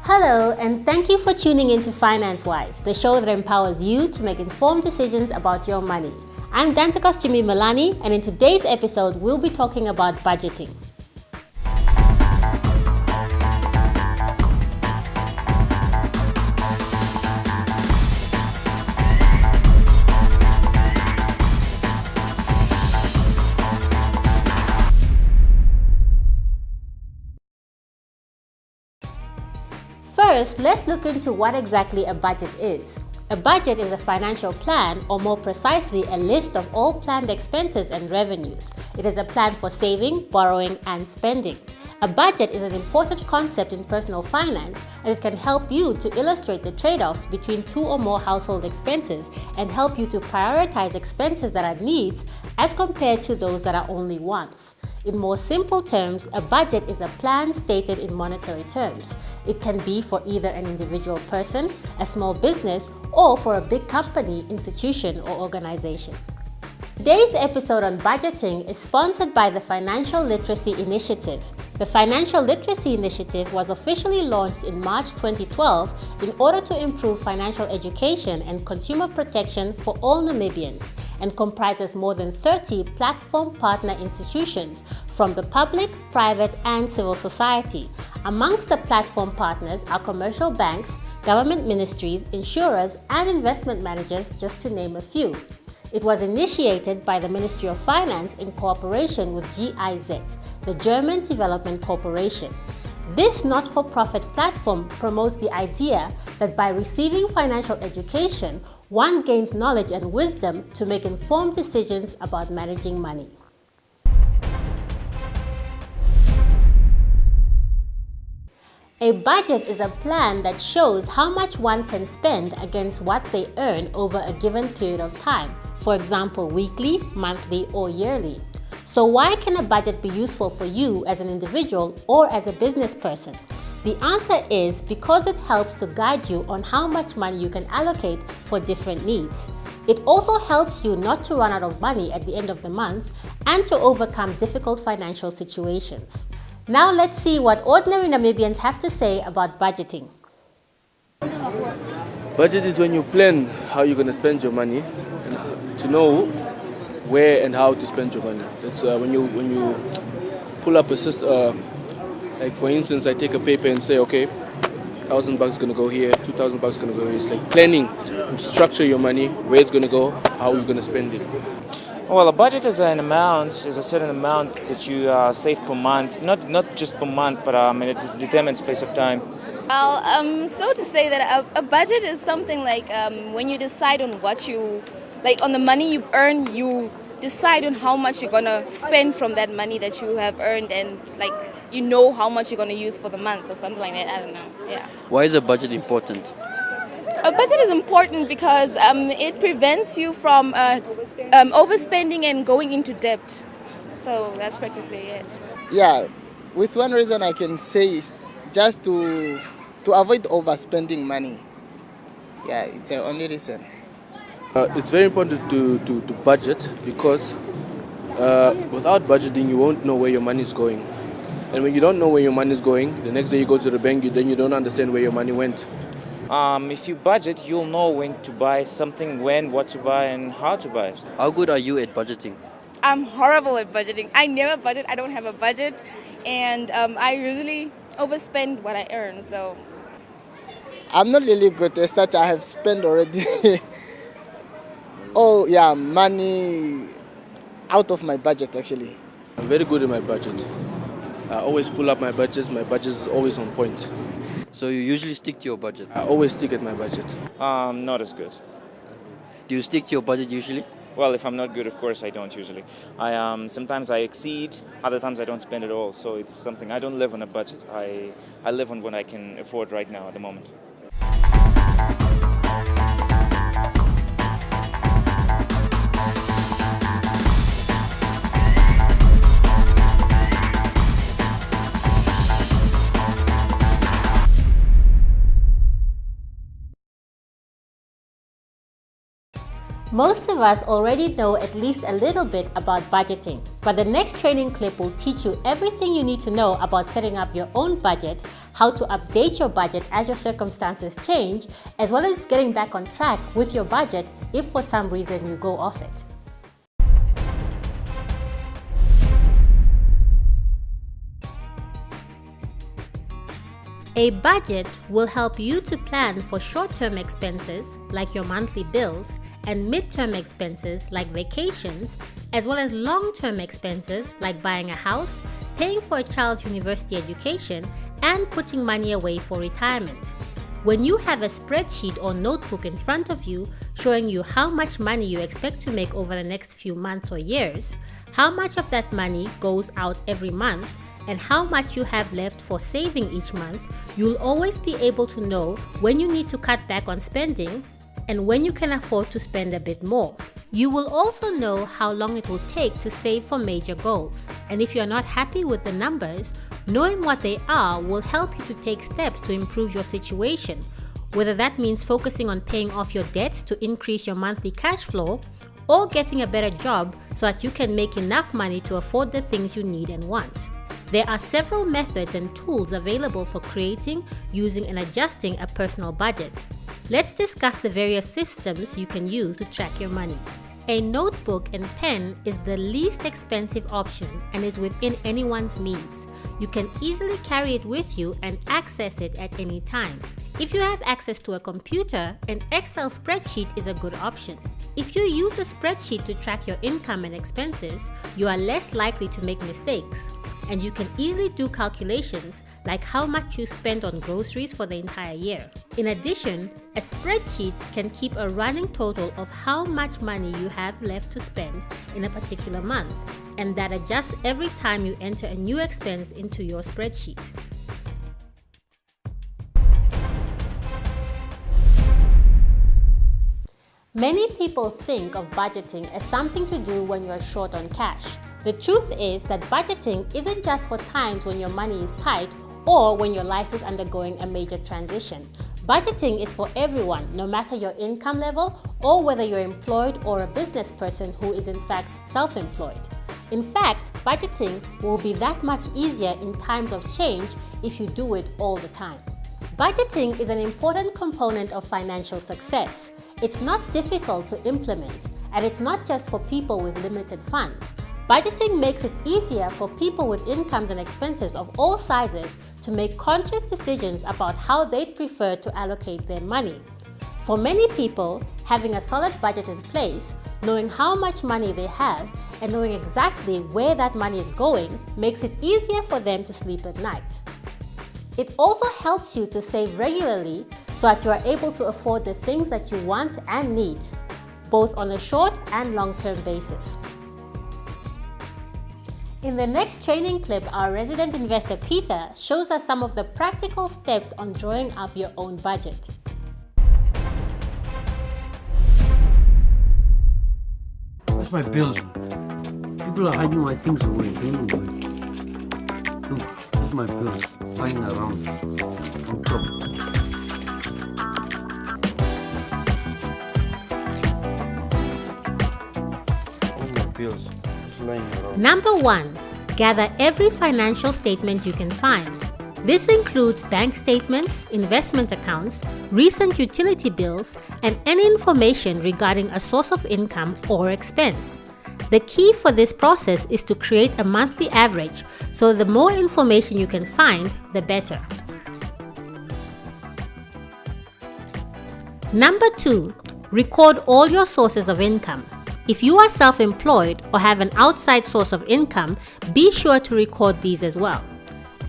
Hello, and thank you for tuning in to Finance-Wise, the show that empowers you to make informed decisions about your money. I'm Dantikos Jimmy Milani, and in today's episode, we'll be talking about budgeting. First, let's look into what exactly a budget is. A budget is a financial plan, or more precisely, a list of all planned expenses and revenues. It is a plan for saving, borrowing, and spending. A budget is an important concept in personal finance, as it can help you to illustrate the trade-offs between two or more household expenses and help you to prioritize expenses that are needs as compared to those that are only wants. In more simple terms, a budget is a plan stated in monetary terms. It can be for either an individual person, a small business, or for a big company, institution, or organization. Today's episode on budgeting is sponsored by the Financial Literacy Initiative. The Financial Literacy Initiative was officially launched in March 2012 in order to improve financial education and consumer protection for all Namibians, and comprises more than 30 platform partner institutions from the public, private, and civil society. Amongst the platform partners are commercial banks, government ministries, insurers, and investment managers, just to name a few. It was initiated by the Ministry of Finance in cooperation with GIZ, the German Development Corporation. This not-for-profit platform promotes the idea that by receiving financial education, one gains knowledge and wisdom to make informed decisions about managing money. A budget is a plan that shows how much one can spend against what they earn over a given period of time, for example, weekly, monthly, or yearly. So why can a budget be useful for you as an individual or as a business person? The answer is because it helps to guide you on how much money you can allocate for different needs. It also helps you not to run out of money at the end of the month and to overcome difficult financial situations. Now let's see what ordinary Namibians have to say about budgeting. Budget is when you plan how you're going to spend your money and to know where and how to spend your money. That's when you pull up a system. Like for instance, I take a paper and say, okay, $1,000 is going to go here, $2,000 is going to go here. It's like planning, structure your money, where it's going to go, how you're going to spend it. Well, a budget is a certain amount that you save per month, not just per month, but it determines space of time. Well, so to say that a budget is something like when you decide on what you, like on the money you earn, you decide on how much you're going to spend from that money that you have earned, and like you know how much you're going to use for the month or something like that. I don't know. Yeah. Why is a budget important? A budget is important because it prevents you from overspending and going into debt. So that's practically it. Yeah, with one reason I can say is just to avoid overspending money. Yeah, it's the only reason. It's very important to budget because without budgeting you won't know where your money is going. And when you don't know where your money is going, the next day you go to the bank, then you don't understand where your money went. If you budget, you'll know when to buy something, when, what to buy, and how to buy it. How good are you at budgeting? I'm horrible at budgeting. I never budget. I don't have a budget. And I usually overspend what I earn. So I'm not really good at that. I have spent already money out of my budget actually. I'm very good at my budget. I always pull up my budgets. My budget is always on point. So you usually stick to your budget? I always stick at my budget. Not as good. Do you stick to your budget usually? Well, if I'm not good, of course, I don't usually. Sometimes I exceed, other times I don't spend at all. So it's something, I don't live on a budget. I live on what I can afford right now at the moment. Most of us already know at least a little bit about budgeting, but the next training clip will teach you everything you need to know about setting up your own budget, how to update your budget as your circumstances change, as well as getting back on track with your budget if for some reason you go off it. A budget will help you to plan for short-term expenses like your monthly bills and mid-term expenses like vacations, as well as long-term expenses like buying a house, paying for a child's university education, and putting money away for retirement. When you have a spreadsheet or notebook in front of you showing you how much money you expect to make over the next few months or years, how much of that money goes out every month, and how much you have left for saving each month, you'll always be able to know when you need to cut back on spending and when you can afford to spend a bit more. You will also know how long it will take to save for major goals. And if you're not happy with the numbers, knowing what they are will help you to take steps to improve your situation, whether that means focusing on paying off your debts to increase your monthly cash flow, or getting a better job so that you can make enough money to afford the things you need and want. There are several methods and tools available for creating, using, and adjusting a personal budget. Let's discuss the various systems you can use to track your money. A notebook and pen is the least expensive option and is within anyone's means. You can easily carry it with you and access it at any time. If you have access to a computer, an Excel spreadsheet is a good option. If you use a spreadsheet to track your income and expenses, you are less likely to make mistakes. And you can easily do calculations like how much you spent on groceries for the entire year. In addition, a spreadsheet can keep a running total of how much money you have left to spend in a particular month, and that adjusts every time you enter a new expense into your spreadsheet. Many people think of budgeting as something to do when you're short on cash. The truth is that budgeting isn't just for times when your money is tight or when your life is undergoing a major transition. Budgeting is for everyone, no matter your income level or whether you're employed or a business person who is in fact self-employed. In fact, budgeting will be that much easier in times of change if you do it all the time. Budgeting is an important component of financial success. It's not difficult to implement, and it's not just for people with limited funds. Budgeting makes it easier for people with incomes and expenses of all sizes to make conscious decisions about how they'd prefer to allocate their money. For many people, having a solid budget in place, knowing how much money they have, and knowing exactly where that money is going makes it easier for them to sleep at night. It also helps you to save regularly so that you are able to afford the things that you want and need, both on a short and long-term basis. In the next training clip, our resident investor Peter shows us some of the practical steps on drawing up your own budget. Where's my bills? People are hiding my things away. Anyway. Look, where's my bills? Lying around on top. Where's my bills? Just lying around. Number 1. Gather every financial statement you can find. This includes bank statements, investment accounts, recent utility bills, and any information regarding a source of income or expense. The key for this process is to create a monthly average, so the more information you can find, the better. Number 2. Record all your sources of income. If you are self-employed or have an outside source of income, be sure to record these as well.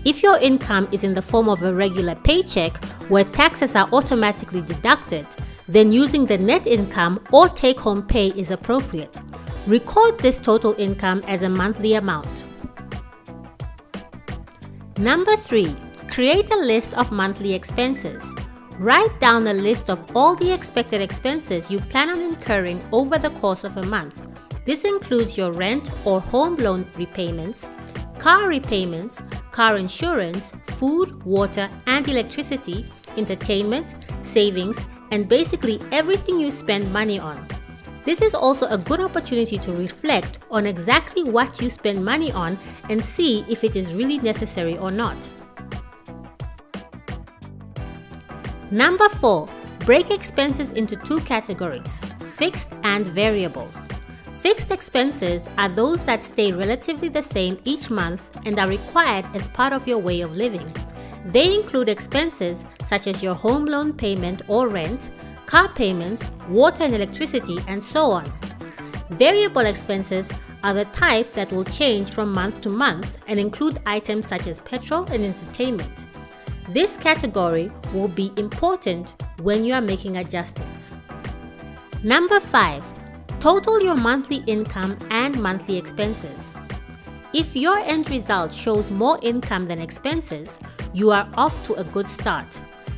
If your income is in the form of a regular paycheck where taxes are automatically deducted, then using the net income or take-home pay is appropriate. Record this total income as a monthly amount. Number 3. Create a list of monthly expenses. Write down a list of all the expected expenses you plan on incurring over the course of a month. This includes your rent or home loan repayments, car repayments, car insurance, food, water, and electricity, entertainment, savings, and basically everything you spend money on. This is also a good opportunity to reflect on exactly what you spend money on and see if it is really necessary or not. Number 4, break expenses into 2 categories, fixed and variable. Fixed expenses are those that stay relatively the same each month and are required as part of your way of living. They include expenses such as your home loan payment or rent, car payments, water and electricity, and so on. Variable expenses are the type that will change from month to month and include items such as petrol and entertainment. This category will be important when you are making adjustments. Number 5. Total your monthly income and monthly expenses. If your end result shows more income than expenses, you are off to a good start.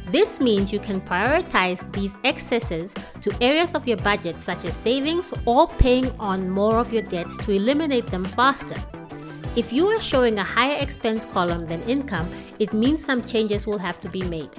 This means you can prioritize these excesses to areas of your budget such as savings or paying on more of your debts to eliminate them faster. If you are showing a higher expense column than income, it means some changes will have to be made.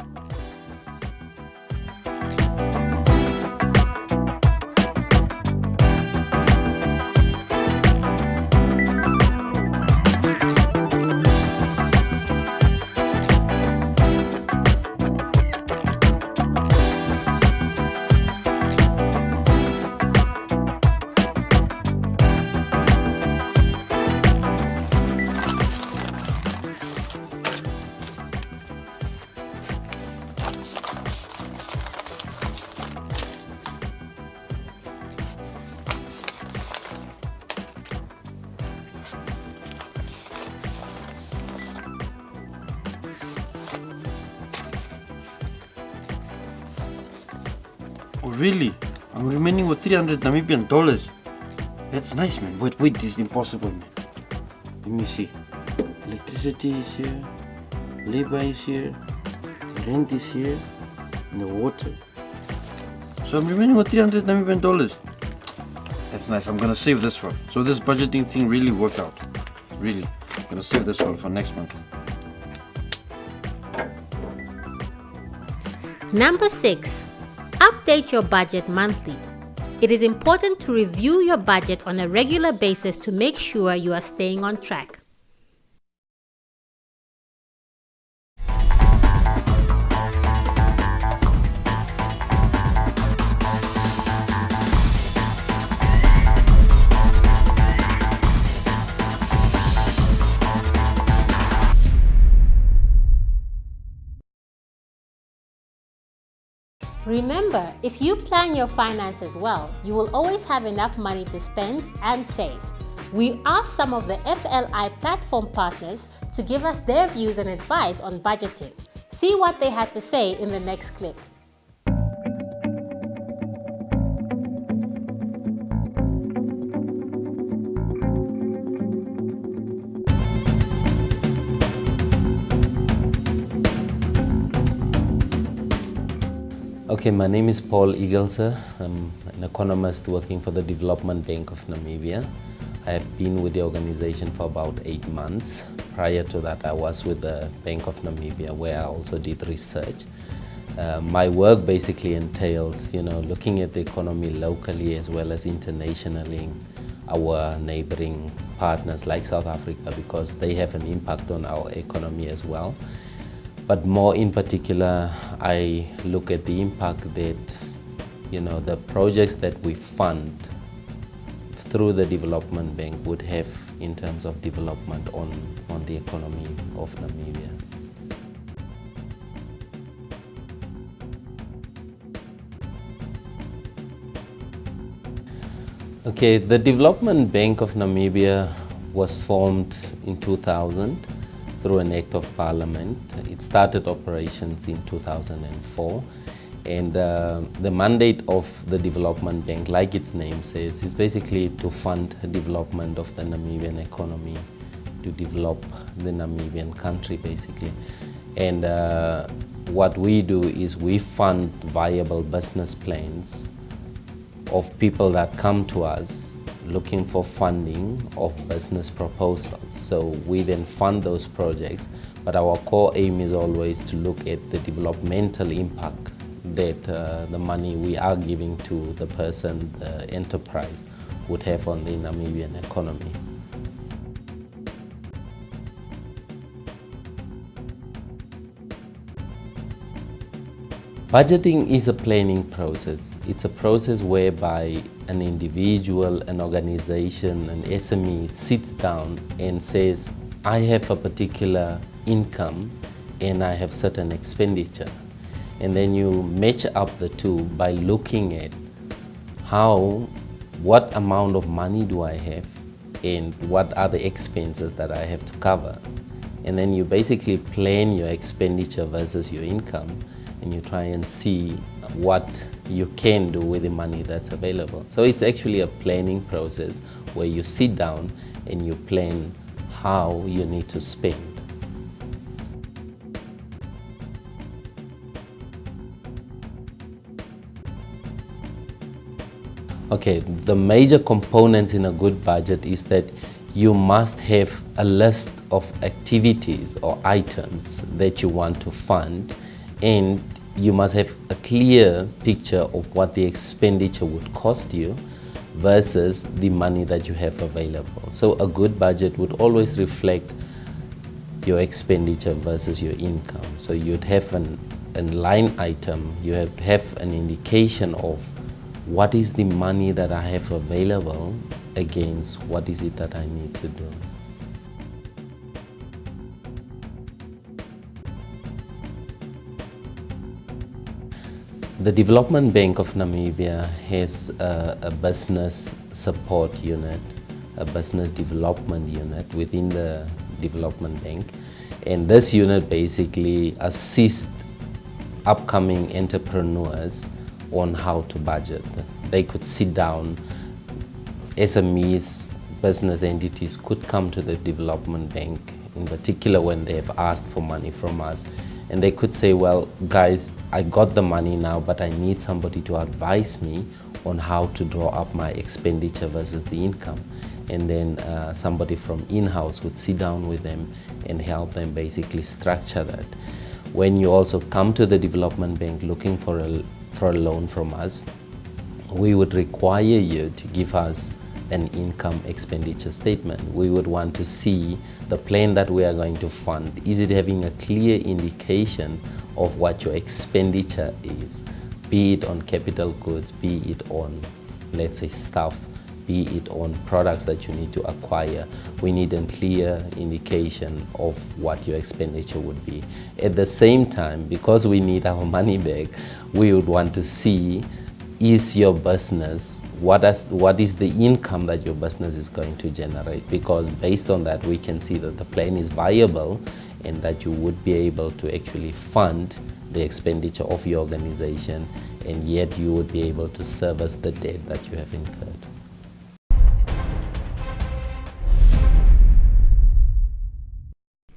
Oh, really? I'm remaining with 300 Namibian dollars. That's nice, man. Wait, this is impossible, man. Let me see. Electricity is here, labor is here, rent is here, and the water. So I'm remaining with 300 Namibian dollars. That's nice. I'm gonna save this one. So this budgeting thing really worked out. Really. I'm gonna save this one for next month. Number 6. Update your budget monthly. It is important to review your budget on a regular basis to make sure you are staying on track. Remember, if you plan your finances well, you will always have enough money to spend and save. We asked some of the FLI platform partners to give us their views and advice on budgeting. See what they had to say in the next clip. Okay, my name is Paul Eaglser. I'm an economist working for the Development Bank of Namibia. I have been with the organization for about 8 months. Prior to that, I was with the Bank of Namibia, where I also did research. My work basically entails, looking at the economy locally as well as internationally, our neighboring partners like South Africa, because they have an impact on our economy as well. But more in particular, I look at the impact that, the projects that we fund through the Development Bank would have in terms of development on the economy of Namibia. Okay, the Development Bank of Namibia was formed in 2000 through an Act of Parliament. It started operations in 2004, and the mandate of the Development Bank, like its name says, is basically to fund development of the Namibian economy, to develop the Namibian country basically. And what we do is we fund viable business plans of people that come to us looking for funding of business proposals. So we then fund those projects, but our core aim is always to look at the developmental impact that the money we are giving to the person, the enterprise, would have on the Namibian economy. Budgeting is a planning process. It's a process whereby an individual, an organization, an SME sits down and says, I have a particular income and I have certain expenditure. And then you match up the two by looking at what amount of money do I have and what are the expenses that I have to cover. And then you basically plan your expenditure versus your income, and you try and see what you can do with the money that's available. So it's actually a planning process where you sit down and you plan how you need to spend. Okay, the major components in a good budget is that you must have a list of activities or items that you want to fund, and you must have a clear picture of what the expenditure would cost you versus the money that you have available. So a good budget would always reflect your expenditure versus your income. So you'd have a line item, you have an indication of what is the money that I have available against what is it that I need to do. The Development Bank of Namibia has a business support unit, a business development unit within the Development Bank. And this unit basically assists upcoming entrepreneurs on how to budget. They could sit down, SMEs, business entities could come to the Development Bank, in particular when they have asked for money from us, and they could say, well, guys, I got the money now, but I need somebody to advise me on how to draw up my expenditure versus the income. And then somebody from in-house would sit down with them and help them basically structure that. When you also come to the Development Bank looking for a loan from us, we would require you to give us an income expenditure statement. We would want to see the plan that we are going to fund. Is it having a clear indication of what your expenditure is, be it on capital goods, be it on, let's say, stuff, be it on products that you need to acquire. We need a clear indication of what your expenditure would be. At the same time, because we need our money back, we would want to see, is your business, what is the income that your business is going to generate? Because based on that, we can see that the plan is viable and that you would be able to actually fund the expenditure of your organization, and yet you would be able to service the debt that you have incurred.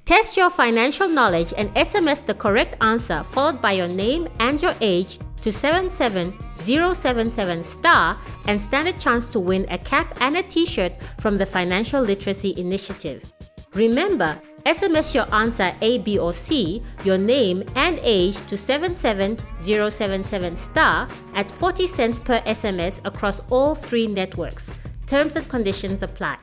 Test your financial knowledge and SMS the correct answer followed by your name and your age to 77077 * and stand a chance to win a cap and a t-shirt from the Financial Literacy Initiative. Remember, SMS your answer A, B or C, your name and age to 77077 * at 40 cents per SMS across all 3 networks. Terms and conditions apply.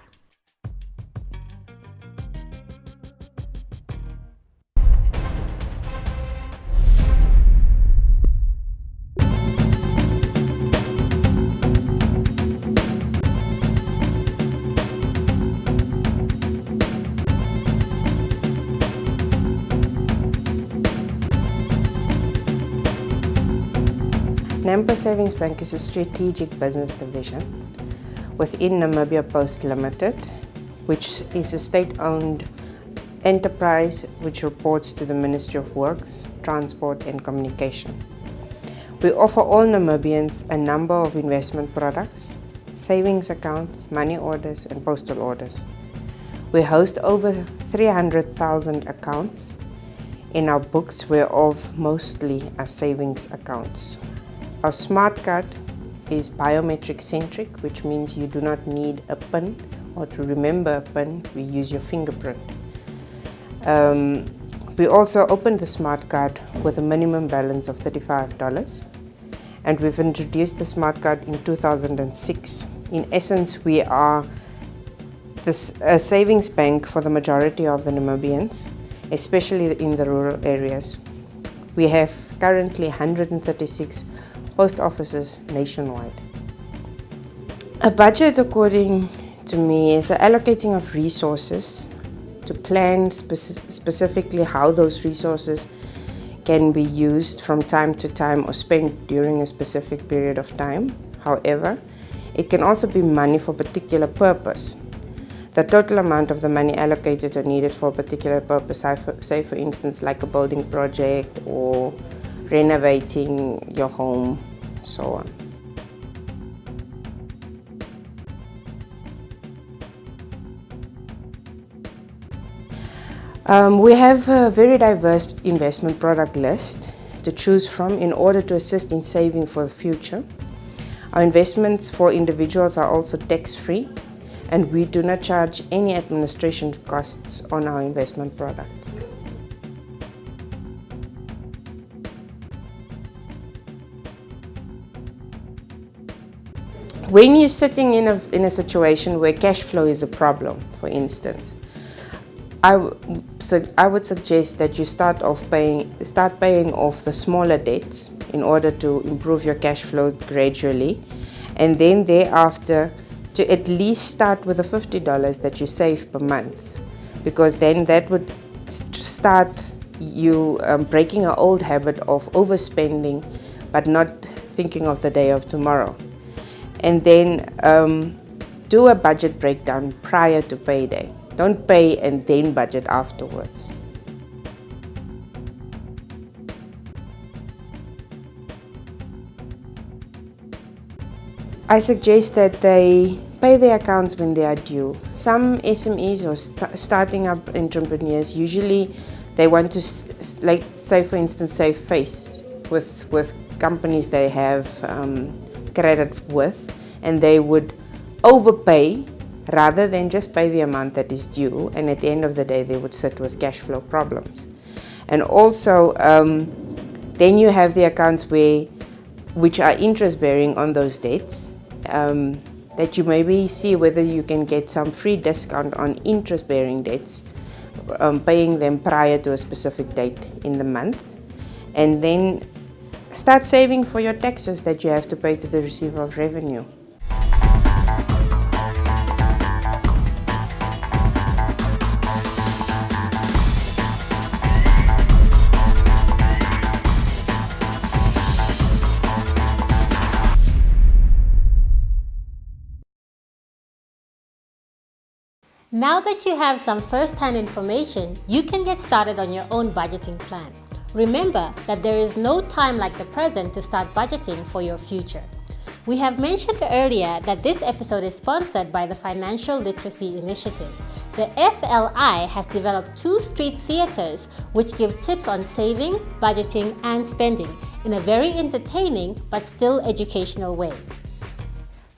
Nampo Savings Bank is a strategic business division within Namibia Post Limited, which is a state-owned enterprise which reports to the Ministry of Works, Transport and Communication. We offer all Namibians a number of investment products, savings accounts, money orders and postal orders. We host over 300,000 accounts in our books, whereof mostly are savings accounts. Our smart card is biometric centric, which means you do not need a PIN or to remember a PIN, we use your fingerprint. We also opened the smart card with a minimum balance of $35, and we've introduced the smart card in 2006. In essence, we are a savings bank for the majority of the Namibians, especially in the rural areas. We have currently 136 post offices nationwide. A budget, according to me, is an allocating of resources to plan specifically how those resources can be used from time to time or spent during a specific period of time. However, it can also be money for a particular purpose. The total amount of the money allocated or needed for a particular purpose, say for instance like a building project or renovating your home, so on. We have a very diverse investment product list to choose from in order to assist in saving for the future. Our investments for individuals are also tax-free, and we do not charge any administration costs on our investment products. When you're sitting in a situation where cash flow is a problem, for instance, I would suggest that you start paying off the smaller debts in order to improve your cash flow gradually, and then thereafter to at least start with the $50 that you save per month, because then that would start you breaking an old habit of overspending but not thinking of the day of tomorrow. And then do a budget breakdown prior to payday. Don't pay and then budget afterwards. I suggest that they pay their accounts when they are due. Some SMEs or starting up entrepreneurs, usually they want to, like say for instance, save face with companies they have credit with, and they would overpay rather than just pay the amount that is due, and at the end of the day they would sit with cash flow problems. And also then you have the accounts which are interest bearing on those debts, that you maybe see whether you can get some free discount on interest bearing debts, paying them prior to a specific date in the month, and then start saving for your taxes that you have to pay to the receiver of revenue. Now that you have some first-hand information, you can get started on your own budgeting plan. Remember that there is no time like the present to start budgeting for your future. We have mentioned earlier that this episode is sponsored by the Financial Literacy Initiative. The FLI has developed 2 street theaters which give tips on saving, budgeting, and spending in a very entertaining but still educational way.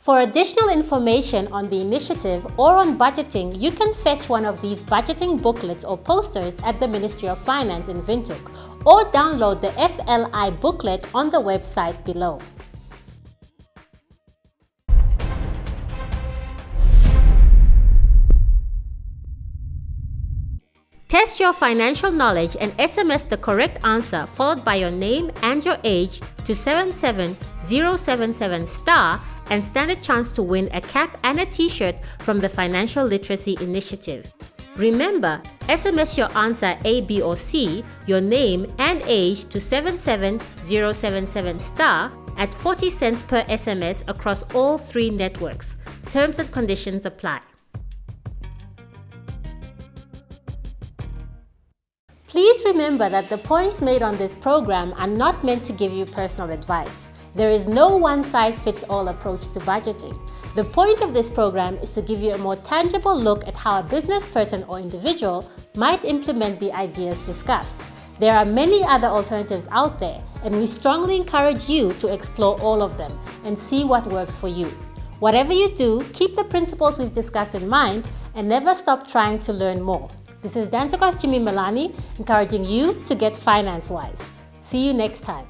For additional information on the initiative or on budgeting, you can fetch one of these budgeting booklets or posters at the Ministry of Finance in Windhoek, or download the FLI booklet on the website below. Test your financial knowledge and SMS the correct answer followed by your name and your age to 77077 * and stand a chance to win a cap and a t-shirt from the Financial Literacy Initiative. Remember, SMS your answer A, B or C, your name and age to 77077 * at 40 cents per SMS across all 3 networks. Terms and conditions apply. Please remember that the points made on this program are not meant to give you personal advice. There is no one-size-fits-all approach to budgeting. The point of this program is to give you a more tangible look at how a business person or individual might implement the ideas discussed. There are many other alternatives out there, and we strongly encourage you to explore all of them and see what works for you. Whatever you do, keep the principles we've discussed in mind and never stop trying to learn more. This is Dantukos Jimmy Malani encouraging you to get finance wise. See you next time.